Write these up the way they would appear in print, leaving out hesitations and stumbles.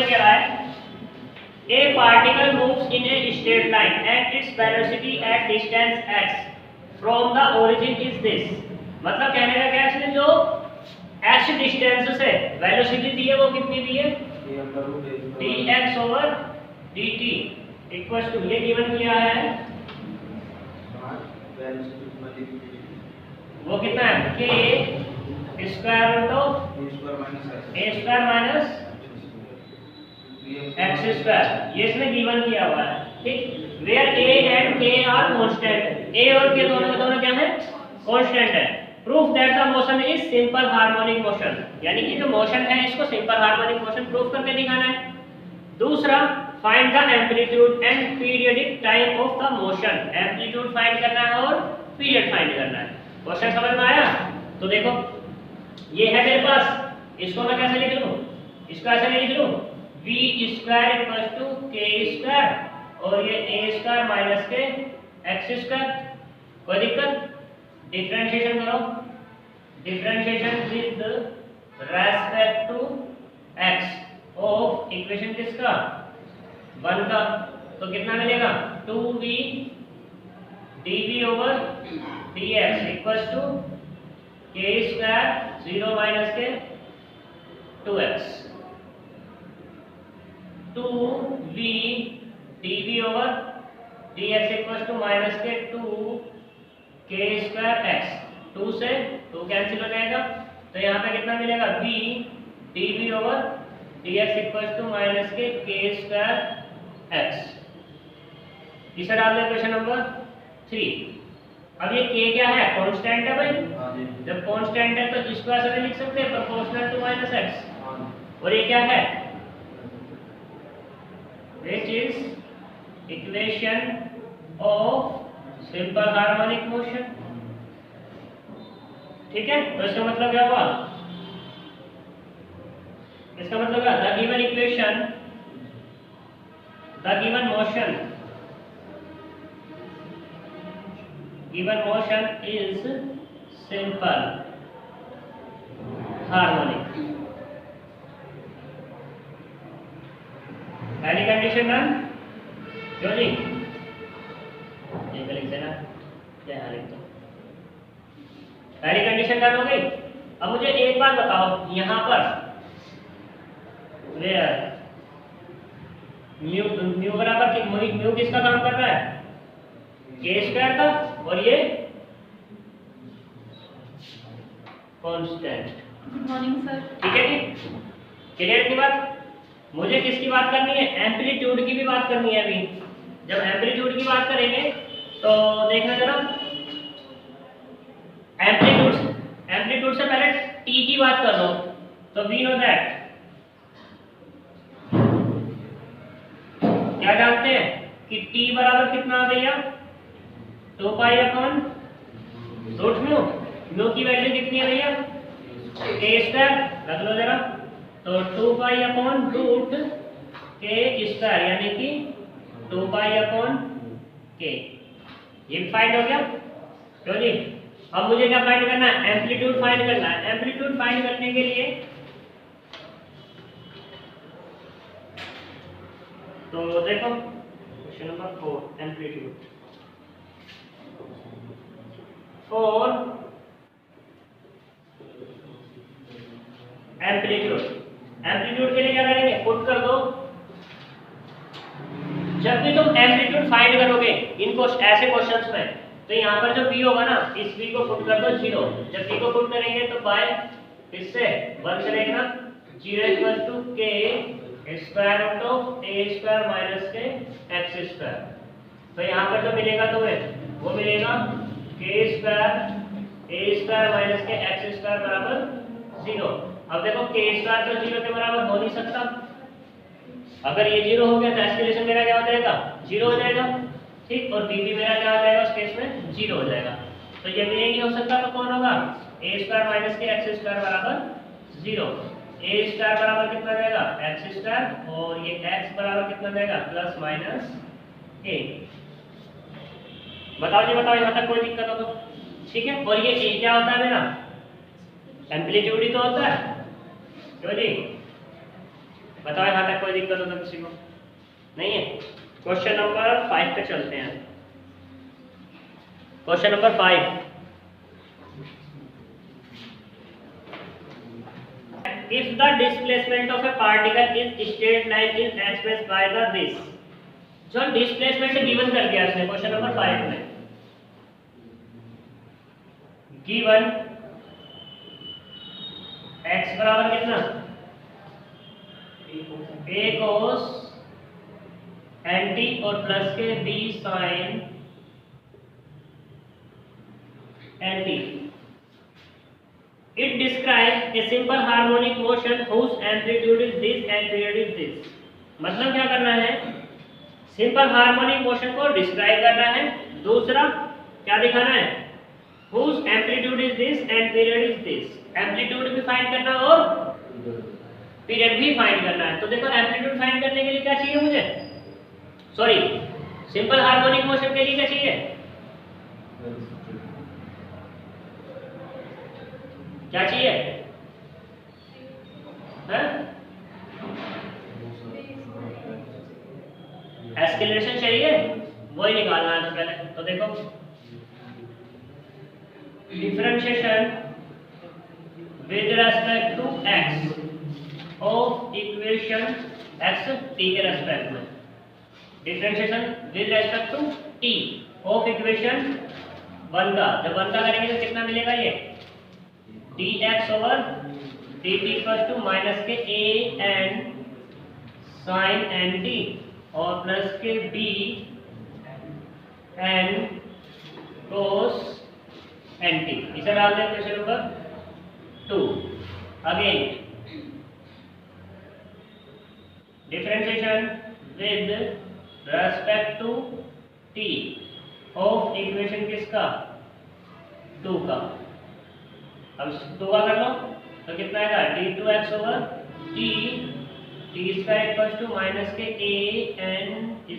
कह रहा है a particle moves in a straight line at its velocity at distance x from the origin is this. मतलब कहने का क्या है, जो x डिस्टेंस से वेलोसिटी दी है वो कितनी दी है, dx over dt equals to, ये गिवन किया है वो कितना है, k square root of a square minus x square, ये इसने गिवन किया हुआ है। ठीक, where a and k are constant, a और k दोनों के दोनों क्या है, कांस्टेंट है। Proof that the motion is simple harmonic motion, यानी कि जो मोशन है इसको सिंपल हार्मोनिक मोशन प्रूफ करके दिखाना है। दूसरा, find the amplitude and periodic time of the motion, amplitude find करना है और पीरियड फाइंड करना है। क्वेश्चन समझ में आया? तो देखो ये है मेरे पास, इसको मैं कैसे लिख लूं, इसको ऐसे नहीं लिख लूं, v square equals to k square और ये a स्क्वायर माइनस के x स्क्वायर, कोई दिक्कत? डिफरेंशिएशन करो, differentiation with respect to x of equation किसका, 1 का, तो कितना मिलेगा, 2v dv over dx equals to k square 0 minus के 2x, 2v dv over dx equals to minus के 2 k स्क्वायर x, 2 से 2 कैंसिल हो जाएगा, तो यहाँ पे कितना मिलेगा, v dv over dx equals to minus के k स्क्वायर x। इसे डाल दे क्वेश्चन नंबर 3। अब ये k क्या है, कांस्टेंट है भाई, जब कांस्टेंट है तो इसको ऐसे नहीं लिख सकते, प्रोपोर्शनल टू माइनस x, और ये क्या है, which is equation of simple harmonic motion। ठीक है, तो इसका मतलब क्या हुआ, इसका मतलब क्या, the given equation, the given motion is simple harmonic। पहली कंडीशन डन, क्यों जी, लिख देना क्या है, लिख दो, पहली कंडीशन डन हो गई। अब मुझे एक बात बताओ, यहाँ पर म्यू बराबर म्यू किसका काम कर रहा है, k स्क्वायर का, और ये कांस्टेंट। Good morning sir. ठीक है जी, क्लियर की बात। मुझे किसकी बात करनी है, एम्पलीट्यूड की भी बात करनी है। अभी जब एम्पलीट्यूड की बात करेंगे तो देखना जरा, एम्पलीट्यूड से पहले t की बात कर लो, तो वी नो दैट, क्या जानते हैं कि t बराबर कितना आ भैया, 2 pi upon root mu, mu की वैल्यू कितनी है भैया, k स्क्वायर, रख लो जरा, तो 2 pi upon root k square, यानी कि 2 पाई अपॉन k, ये फाइंड हो गया, क्यों जी। अब मुझे क्या फाइंड करना है, एम्पलीट्यूड फाइंड करना है। एम्पलीट्यूड फाइंड करने के लिए तो देखो क्वेश्चन नंबर 4, एम्पलीट्यूड और एम्पलीट्यूड के लिए क्या करेंगे, पुट कर दो। जब भी तुम एम्पलीट्यूड फाइंड करोगे इनको ऐसे क्वेश्चंस में, तो यहाँ पर जो v होगा ना, इस v को पुट कर दो 0। जब v को पुट करेंगे तो बाय इससे 1 से लेना, 0 equal to k square root of a square minus के x स्क्वायर। तो यहाँ पर जो मिलेगा तुम्हें वो मिलेगा k square a square minus के x स्क्वायर बराबर 0। अब देखो k स्क्वायर तो 0 के बराबर हो नहीं सकता, अगर ये 0 हो गया तो एस्केलेशन मेरा क्या हो जाएगा, 0 हो जाएगा। ठीक, और b भी मेरा क्या हो जाएगा, उस केस में 0 हो जाएगा। तो ये भी नहीं हो सकता, तो कौन होगा, a स्क्वायर माइनस के x स्क्वायर बराबर 0। a स्क्वायर बराबर कितना जाएगा, x स्क्वायर, और ये x बराबर कितना जाएगा, प्लस माइनस a। बताओ जी, बताओ यहाँ तक कोई दिक्कत हो तो। ठीक है, और ये a क्या होता है मेरा, एम्पलीट्यूड ही तो होता है, क्यों जी। बताओ यहाँ तक कोई दिक्कत हो तो किसी को नहीं है। क्वेश्चन नंबर 5 पे चलते हैं। Question number 5, if the displacement of a particle is straight line is expressed by the this, जो डिस्प्लेसमेंट गिवन कर दिया इसने क्वेश्चन नंबर 5 में, गिवन x बराबर कितना a cos nt और प्लस के b sin nt, it describes a simple harmonic motion whose amplitude is this and period is this। मतलब क्या करना है, सिंपल हार्मोनिक मोशन को डिस्क्राइब करना है। दूसरा क्या दिखाना है, whose amplitude is this and period is this। Amplitude भी फाइंड करना है और पीरियड भी फाइंड करना है। तो देखो एम्पलीट्यूड फाइंड करने के लिए क्या चाहिए मुझे, सॉरी सिंपल हार्मोनिक मोशन के लिए क्या चाहिए, क्या चाहिए एस्केलेरेशन चाहिए, वही निकालना है। तो पहले तो देखो differentiation with respect to x of equation x t के रेस्पेक्ट में, differentiation with respect to t of equation 1 का, जब 1 का करेंगे तो कितना मिलेगा, ये dx over dt equal to minus के a n sin nt और प्लस के b n cos nt। इसे डाल दें question number 2। Again differentiation with respect to t of equation किसका, 2 का। अब 2 का कर लो तो कितना आएगा, d2x over t t square equal to minus के a n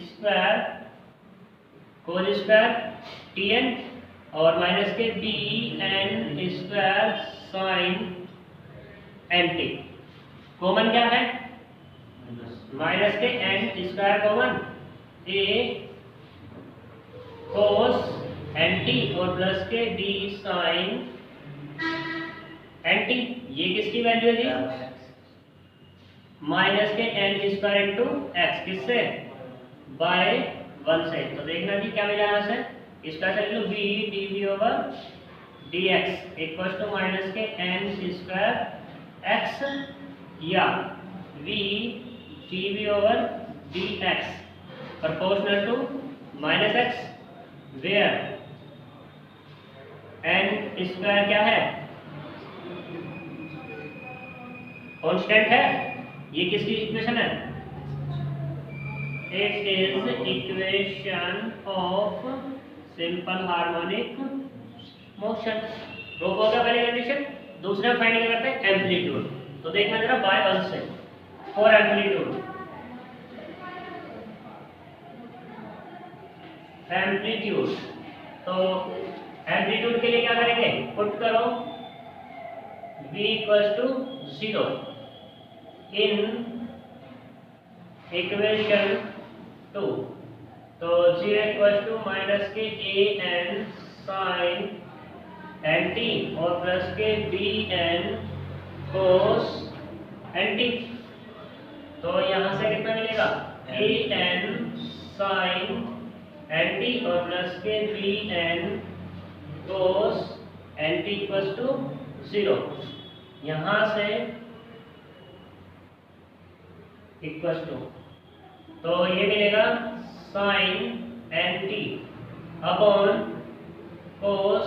square cos square tn और माइनस के b n square sine nt। Common क्या है, माइनस के n square common, a cos nt और प्लस के d साइन nt। ये किसकी वैल्यू है जी, माइनस के n स्क्वायर इंटू एक्स, किससे, बाय 1 से। तो देखना जी क्या मिला यहाँ से, इसका कर लो v dv over dx equal to minus के n स्क्वायर x या v dv over dx proportional to minus x, where n square क्या है, कांस्टेंट है। ये किसकी इक्वेशन है, it is equation of simple harmonic motion. Proof हो गया पहली कंडीशन। दूसरा फाइंड क्या करते हैं, एम्पलीट्यूड। तो देखना जरा बाय 1 से फॉर एम्पलीट्यूड, एम्पलीट्यूड। तो एम्पलीट्यूड के लिए क्या करेंगे, पुट करो v equals to 0 in equation 2। तो 0 इक्वल्स टू माइनस के a n साइन nt और प्लस के b n cos nt। तो यहाँ से कितना मिलेगा, a n साइन nt और प्लस के b n cos nt equals to 0। यहाँ से इक्वल टू, तो ये मिलेगा sine nt upon cos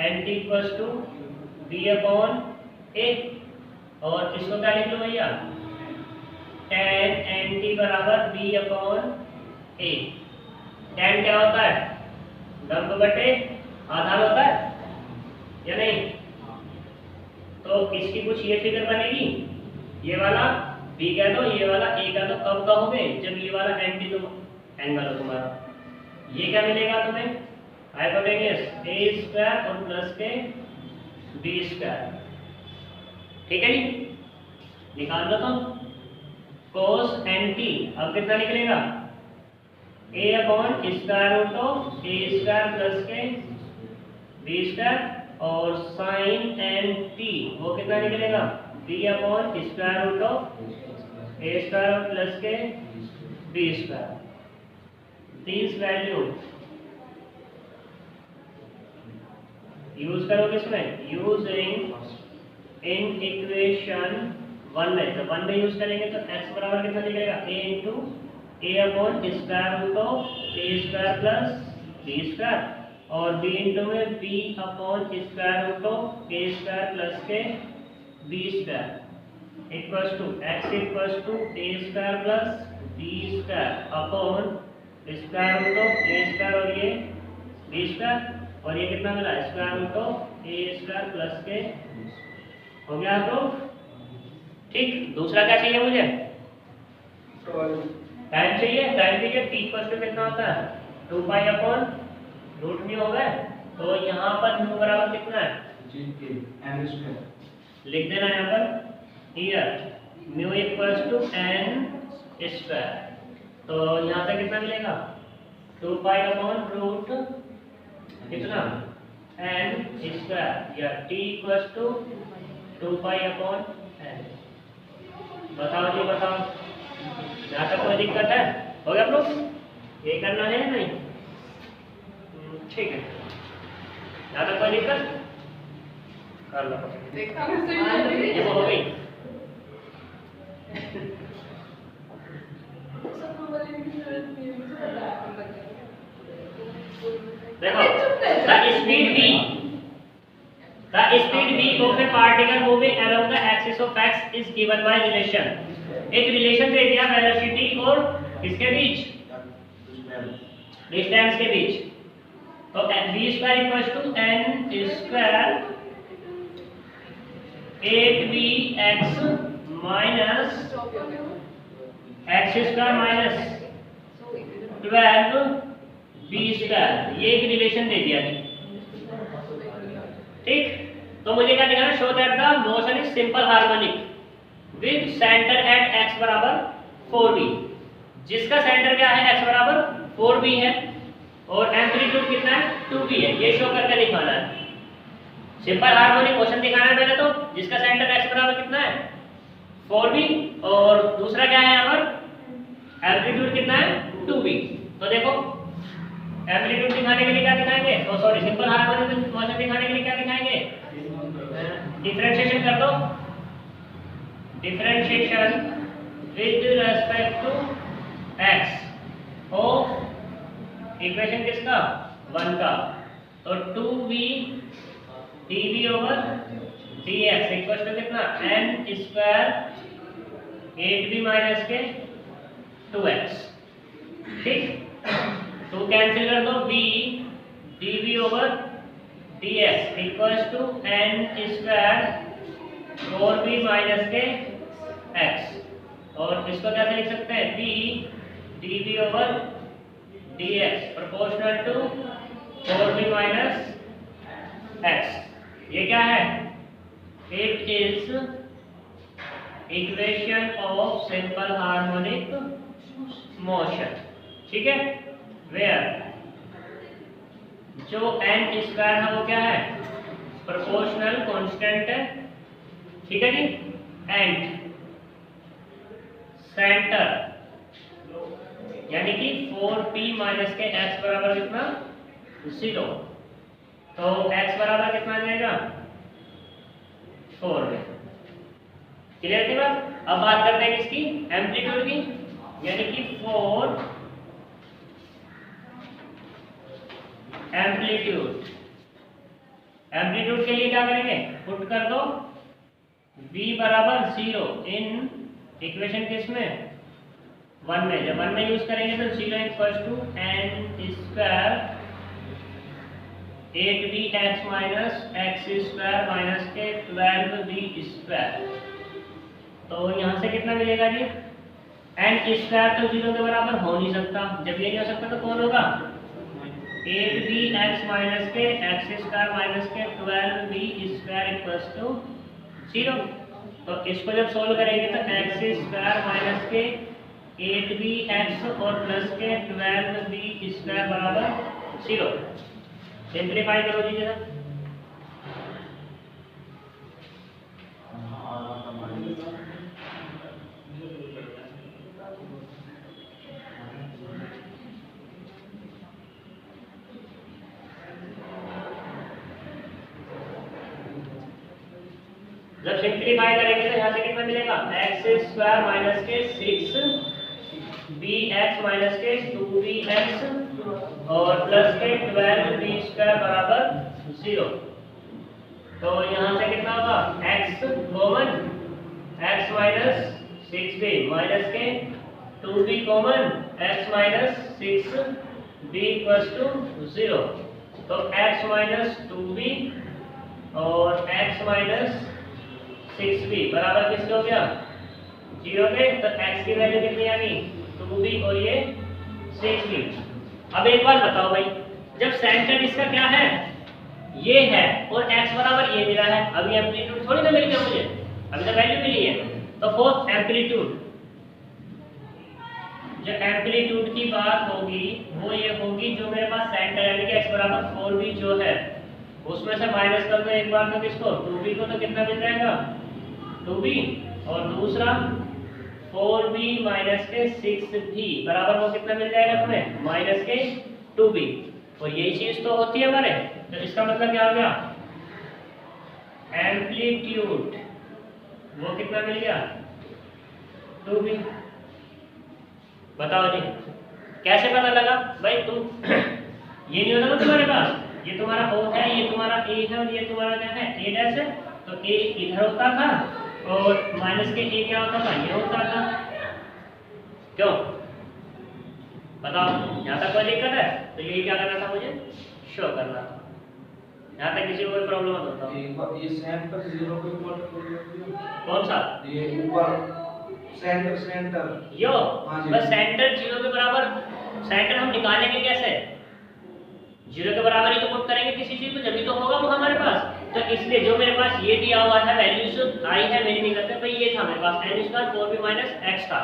nt equal to b upon a। और इसको क्या लिख लो भैया, tan nt बराबर b अपॉन a। tan क्या होता है, लंब बटे आधार होता है या नहीं। तो इसकी कुछ ये फिगर बनेगी, ये वाला b कह दो, ये वाला a कह दो। कब कहोगे, जब ये वाला एंटी तो एंगल हो तुम्हारा। ये क्या मिलेगा तुम्हें, हाइपोटेन्यूज a स्क्वायर और प्लस के b स्क्वायर। ठीक है जी, निकाल दो। तो cos nt, अब कितना निकलेगा a upon square root of a square plus के b स्क्वायर, और sin nt वो कितना निकलेगा b upon square root of a square plus के b square. This value use करो किसमें, यूजिंग इन इक्वेशन 1 में। तो 1 में यूज करेंगे तो x बराबर कितना निकलेगा a into a upon square root of a square plus b square, और b इंटू में b upon square root of a square plus के b square equals to x equals to a square plus b square upon square root of a square और ये b square, और ये कितना मिला square root of a square plus के, हो गया तो ठीक। दूसरा क्या चाहिए मुझे, टाइम चाहिए। टाइम चाहिए t इक्वल टू कितना होता है 2 पाई अपॉन रूट म्यू हो गया। तो यहाँ पर म्यू बराबर कितना है n स्क्वायर, लिख देना यहाँ पर here mu equals to n square. तो यहाँ पे कितना मिलेगा 2 पाई अपॉन रूट कितना n स्क्वायर, या t equals to 2 pi upon n। बताओ जी बताओ, यहाँ तक कोई दिक्कत है, हो गया प्रूफ, ये करना है नहीं, ठीक है। यहाँ तक कोई दिक्कत कर लो, ये वो हो गई। देखो the speed v of a particle moving along the axis of x is given by relation। एक रिलेशन दे दिया वेलोसिटी और किसके बीच, डिस्टेंस के बीच। तो v square equals to n square 8vx minus x square minus 12v square, ये एक relation दे दिया जी, ठीक। तो मुझे क्या दिखाना, show that the motion is simple harmonic with centre at x बराबर 4v, जिसका सेंटर क्या है x बराबर 4v है और एम्पलीट्यूड कितना है 2v है, ये शो करके दिखाना है। सिंपल हार्मोनिक मोशन दिखाना है पहले तो, जिसका सेंटर x बराबर कितना है 4v, और दूसरा क्या है यहाँ पर एम्पलीट्यूड कितना है 2v। तो देखो एम्पलीट्यूड दिखाने के लिए क्या दिखाएंगे, तो सॉरी सिंपल हार्मोनिक मोशन दिखाने के लिए क्या दिखाएंगे, डिफरेंशिएशन कर दो, differentiation with respect to x of equation किसका 1 का, तो 2v dv over dx equal to कितना n स्क्वायर 8v माइनस के 2x, ठीक। तो कैंसिल कर दो v dv over dx equals to n square 4v minus के x, और इसको कैसे लिख सकते हैं v dv over dx proportional to 4v minus x। ये क्या है, it is equation of simple harmonic motion, ठीक है। वेयर जो n स्क्वायर है वो क्या है प्रोपोर्शनल कांस्टेंट है, ठीक है जी, एंड सेंटर यानी कि 4p माइनस के x बराबर कितना 0, तो x बराबर कितना जाएगा 4 में, क्लियर थी बात। अब बात करते हैं किसकी, एम्पलीट्यूड की, यानी कि 4 एम्पलीट्यूड। एम्पलीट्यूड के लिए क्या करेंगे, पुट कर दो v बराबर 0 इन इक्वेशन किसमें 1 में, जब 1 में यूज करेंगे तो 0 equals to n square 8vx minus x square minus के 12v स्क्वायर। तो यहाँ से कितना मिलेगा जी, n स्क्वायर तो 0 के बराबर हो नहीं सकता, जब ये नहीं हो सकता तो कौन होगा 8vx माइनस के x स्क्वायर माइनस के 12v स्क्वायर इक्वल्स टू 0। तो इसको जब सोल्व करेंगे तो एक्स स्क्वायर माइनस के 8bx और प्लस के 12b स्क्वायर बराबर 0। सिंप्लीफाई करो जी जरा। जब सिंप्लीफाई करेंगे तो यहाँ से कितना मिलेगा, एक्स स्क्वायर माइनस के 6bx माइनस के 2bx और प्लस के 12b स्क्वायर बराबर 0। तो यहाँ से कितना होगा, x common, x minus 6b minus के 2b common, x minus 6b equals to 0। तो x माइनस 2b और x माइनस 6b बराबर किसके हो गया, 0 के। तो x की वैल्यू कितनी आ गई, 2b और ये 6b। अब एक बात बताओ भाई, जब सेंटर इसका क्या है, ये है, और x बराबर ये मिला है, अभी एम्पलीट्यूड थोड़ी ना मिल गया मुझे, अभी तो वैल्यू मिली है। तो फोर्थ एम्पलीट्यूड, जो एम्पलीट्यूड की बात होगी वो ये होगी, जो मेरे पास सेंटर यानी कि x बराबर 4b जो है, उसमें से माइनस कर दो एक बार तो किसको, 2b को, तो कितना मिल जाएगा 2b, और दूसरा 4b माइनस के 6b बराबर वो कितना मिल जाएगा तुम्हें, माइनस के 2b। और यही चीज तो होती है हमारे, तो इसका मतलब क्या हो गया, एम्पलीट्यूड वो कितना मिल गया, 2b। बताओ जी कैसे पता लगा भाई, तुम ये नहीं होता ना तुम्हारे पास, ये तुम्हारा O है, ये तुम्हारा A है, और ये तुम्हारा क्या है, A डैश है। तो A इधर होता था और माइनस के A क्या होता था, ये होता था। क्यों बताओ, यहाँ तक कोई दिक्कत है? तो यही क्या करना था मुझे, शो करना था। यहाँ तक किसी को कोई प्रॉब्लम होता है? ये सेंटर 0 के ऊपर कौन सा, ये ऊपर सेंटर यो, बस सेंटर 0 के बराबर। सेंटर हम निकालेंगे कैसे, 0 के बराबर ही तो पुट करेंगे किसी चीज को, जब तो होगा वो हमारे पास। तो इसलिए जो मेरे पास ये दिया हुआ था वैल्यूज आई है मेरी निकलते हैं भाई, ये था मेरे पास n square 4b minus x था।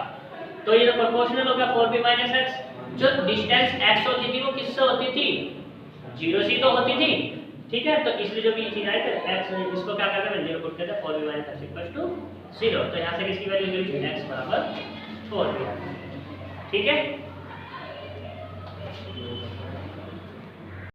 तो ये तो प्रोपोर्शनल हो गया 4b माइनस x। जो डिस्टेंस x होती थी वो किससे होती थी, 0 से तो होती थी, ठीक है। तो इसलिए जो भी चीज आई तो x, इसको क्या करते हैं 0 पुट करते हैं, 4b minus x equal to 0। तो यहाँ से किसकी वैल्यू मिली, x बराबर 4b, ठीक है।